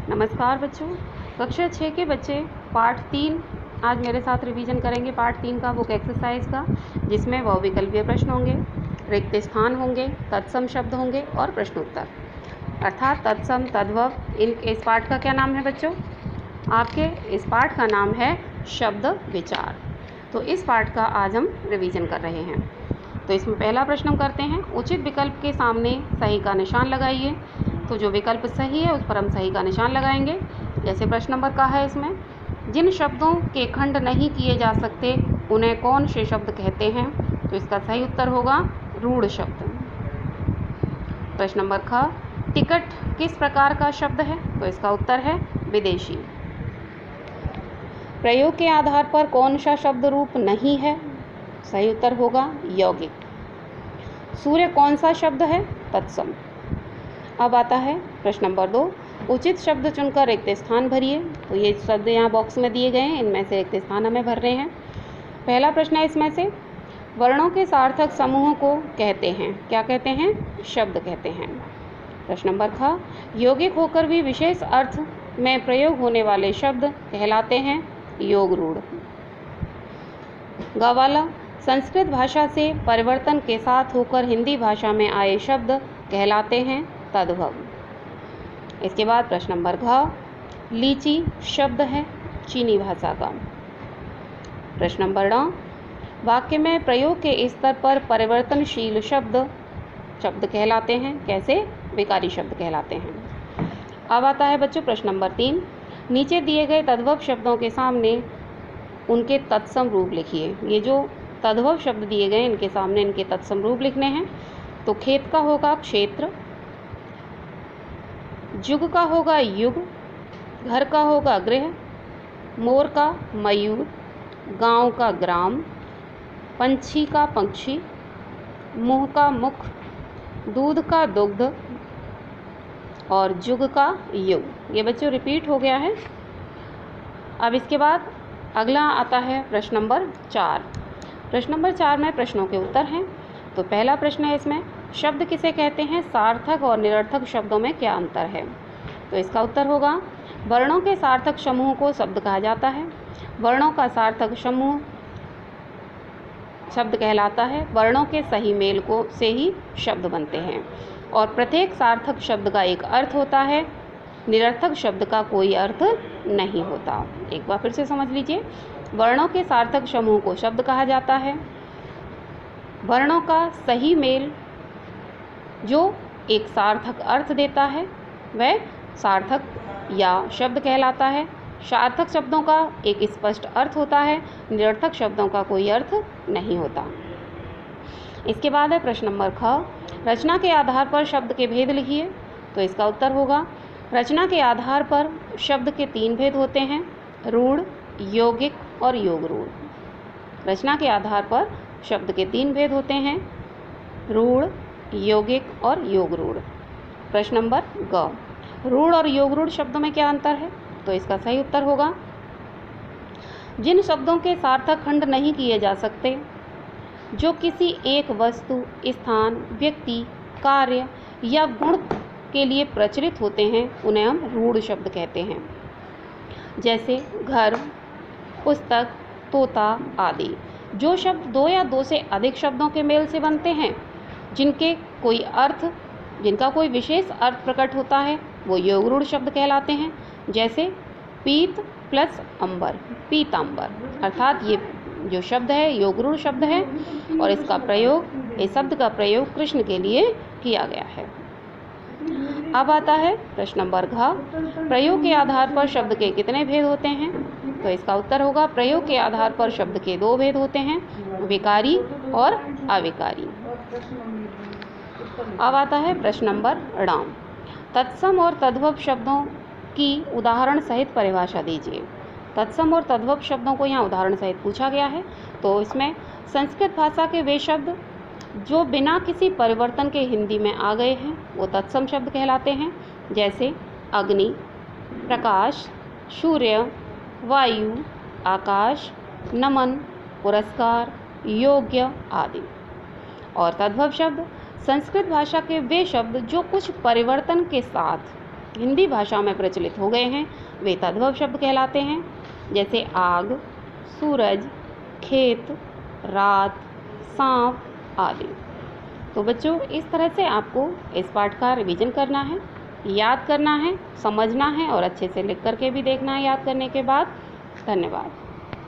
नमस्कार बच्चों, कक्षा 6 के बच्चे पाठ 3 आज मेरे साथ रिवीजन करेंगे। पाठ 3 का बुक एक्सरसाइज का, जिसमें बहुविकल्पीय प्रश्न होंगे, रिक्त स्थान होंगे, तत्सम शब्द होंगे और प्रश्नोत्तर, अर्थात तत्सम तद्भव। इस पाठ का क्या नाम है बच्चों? आपके इस पाठ का नाम है शब्द विचार। तो इस पाठ का आज हम रिवीजन कर रहे हैं। तो इसमें पहला प्रश्न हम करते हैं, उचित विकल्प के सामने सही का निशान लगाइए। तो जो विकल्प सही है उस पर हम सही का निशान लगाएंगे। जैसे प्रश्न नंबर का है, इसमें जिन शब्दों के खंड नहीं किए जा सकते उन्हें कौन से शब्द कहते हैं? तो इसका सही उत्तर होगा रूढ़ शब्द। प्रश्न नंबर ख, टिकट किस प्रकार का शब्द है? तो इसका उत्तर है विदेशी। प्रयोग के आधार पर कौन सा शब्द रूप नहीं है? सही उत्तर होगा यौगिक। सूर्य कौन सा शब्द है? तत्सम। अब आता है प्रश्न नंबर 2, उचित शब्द चुनकर रिक्त स्थान भरिए। तो ये शब्द यहाँ बॉक्स में दिए गए हैं, इनमें से रिक्त स्थान हमें भर रहे हैं। पहला प्रश्न है इसमें से, वर्णों के सार्थक समूह को कहते हैं, क्या कहते हैं? शब्द कहते हैं। प्रश्न नंबर ख, यौगिक होकर भी विशेष अर्थ में प्रयोग होने वाले शब्द कहलाते हैं योग रूढ़। गवाला, संस्कृत भाषा से परिवर्तन के साथ होकर हिंदी भाषा में आए शब्द कहलाते हैं तद्भव। इसके बाद प्रश्न नंबर घ, लीची शब्द है चीनी भाषा का। प्रश्न नंबर ड, वाक्य में प्रयोग के स्तर पर परिवर्तनशील शब्द कहलाते हैं, कैसे? विकारी शब्द कहलाते हैं। अब आता है बच्चों प्रश्न नंबर 3, नीचे दिए गए तद्भव शब्दों के सामने उनके तत्सम रूप लिखिए। ये जो तद्भव शब्द दिए गए इनके सामने इनके तत्सम रूप लिखने हैं। तो खेत का होगा क्षेत्र, जुग का होगा युग, घर का होगा गृह, मोर का मयूर, गांव का ग्राम, पंछी का पंक्षी, मुंह का मुख, दूध का दुग्ध और जुग का युग। ये बच्चों रिपीट हो गया है। अब इसके बाद अगला आता है प्रश्न नंबर 4। प्रश्न नंबर 4 में प्रश्नों के उत्तर हैं। तो पहला प्रश्न है इसमें, शब्द किसे कहते हैं? सार्थक और निरर्थक शब्दों में क्या अंतर है? तो इसका उत्तर होगा, वर्णों के सार्थक समूह को शब्द कहा जाता है। वर्णों का सार्थक समूह शब्द कहलाता है। वर्णों के सही मेल को से ही शब्द बनते हैं और प्रत्येक सार्थक शब्द का एक अर्थ होता है, निरर्थक शब्द का कोई अर्थ नहीं होता। एक बार फिर से समझ लीजिए, वर्णों के सार्थक समूह को शब्द कहा जाता है। वर्णों का सही मेल जो एक सार्थक अर्थ देता है वह सार्थक या शब्द कहलाता है। सार्थक शब्दों का एक स्पष्ट अर्थ होता है, निरर्थक शब्दों का कोई अर्थ नहीं होता। इसके बाद है प्रश्न नंबर ख, रचना के आधार पर शब्द के भेद लिखिए। तो इसका उत्तर होगा, रचना के आधार पर शब्द के 3 भेद होते हैं, रूढ़, यौगिक और योग रूढ़। रचना के आधार पर शब्द के 3 भेद होते हैं, रूढ़, यौगिक और योग रूढ़। प्रश्न नंबर ग, रूढ़ और योग रूढ़ शब्दों में क्या अंतर है? तो इसका सही उत्तर होगा, जिन शब्दों के सार्थक खंड नहीं किए जा सकते, जो किसी एक वस्तु, स्थान, व्यक्ति, कार्य या गुण के लिए प्रचलित होते हैं, उन्हें हम रूढ़ शब्द कहते हैं। जैसे घर, पुस्तक, तोता आदि। जो शब्द 2 या 2 से अधिक शब्दों के मेल से बनते हैं, जिनका कोई विशेष अर्थ प्रकट होता है, वो योग रूढ़ शब्द कहलाते हैं। जैसे पीत प्लस अंबर, पीतांबर, अर्थात ये जो शब्द है योग रूढ़ शब्द है और इस शब्द का प्रयोग कृष्ण के लिए किया गया है। अब आता है प्रश्न नंबर घ, प्रयोग के आधार पर शब्द के कितने भेद होते हैं? तो इसका उत्तर होगा, प्रयोग के आधार पर शब्द के 2 भेद होते हैं, विकारी और अविकारी। अब आता है प्रश्न नंबर ण, तत्सम और तद्भव शब्दों की उदाहरण सहित परिभाषा दीजिए। तत्सम और तद्भव शब्दों को यहाँ उदाहरण सहित पूछा गया है। तो इसमें संस्कृत भाषा के वे शब्द जो बिना किसी परिवर्तन के हिंदी में आ गए हैं वो तत्सम शब्द कहलाते हैं। जैसे अग्नि, प्रकाश, सूर्य, वायु, आकाश, नमन, पुरस्कार, योग्य आदि। और तद्भव शब्द संस्कृत भाषा के वे शब्द जो कुछ परिवर्तन के साथ हिंदी भाषा में प्रचलित हो गए हैं वे तद्भव शब्द कहलाते हैं, जैसे आग, सूरज, खेत, रात, सांप आदि। तो बच्चों, इस तरह से आपको इस पाठ का रिवीजन करना है, याद करना है, समझना है और अच्छे से लिख करके भी देखना है याद करने के बाद। धन्यवाद।